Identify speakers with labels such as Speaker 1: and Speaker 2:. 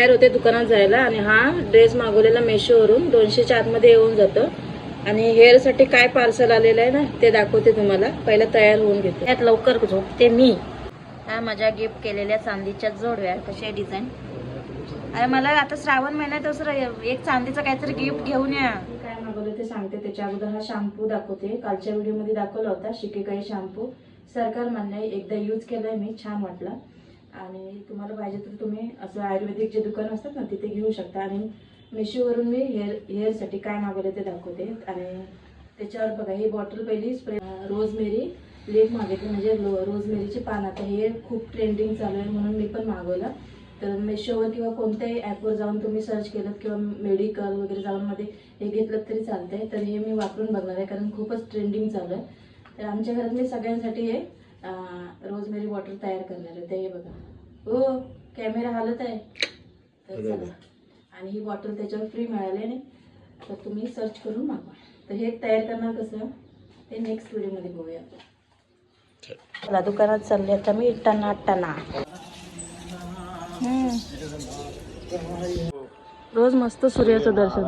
Speaker 1: तयार होते दुकानात जायला आणि हा ड्रेस मागवलेला मेशोवरून 200च्या आतमध्ये येऊन जातो. आणि हेअरसाठी काय पार्सल आलेलं आहे ना ते दाखवते तुम्हाला. पहिला तयार होऊन घेते. त्यात लवकर झोपते मी. हा माझ्या गिफ्ट केलेल्या चांदीच्या जोडव्या. कशी आहे डिझाईन. अरे मला आता श्रावण महिन्यात दुसरं एक चांदीचं काहीतरी गिफ्ट घेऊन या. काय मागवलं ते सांगते. त्याच्या अगोदर हा शॅम्पू दाखवते. कालच्या व्हिडिओमध्ये दाखवला होता शिकेकाई शॅम्पू. सरकार मान्य आहे. एकदा यूज केलाय मी, छान वाटला. आणि तुम्हाला पाहिजे तर तुम्ही असं आयुर्वेदिक जे दुकान असतात ना तिथे घेऊ शकता. आणि मेशोवरून मी हेअरसाठी काय मागवलं ते दाखवते. आणि त्याच्यावर बघा ही बॉटल पहिली स्प्रे रोजमेरी लीफ मागितली, म्हणजे रोजमेरीची पान. आता हे खूप ट्रेंडिंग चालू आहे म्हणून मी पण मागवलं. तर मेशोवर किंवा कोणत्याही ॲपवर जाऊन तुम्ही सर्च केलं किंवा मेडिकल वगैरे जाऊन मध्ये हे घेतलं तरी चालतंय. तर हे मी वापरून बघणार आहे कारण खूपच ट्रेंडिंग चालू आहे. तर आमच्या घरात मी सगळ्यांसाठी हे रोजमेरी वॉटर तयार करणार आहे. ते हे बघा. हो कॅमेरा हालत आहे तर चला. आणि ही बॉटल त्याच्यावर फ्री मिळाली नाही तर तुम्ही सर्च करून मागवा. तर हे तयार करणार कसं ते नेक्स्ट व्हिडिओमध्ये बघूया. चला दुकानात चालले आता मी. टना रोज मस्त सूर्याचं दर्शन.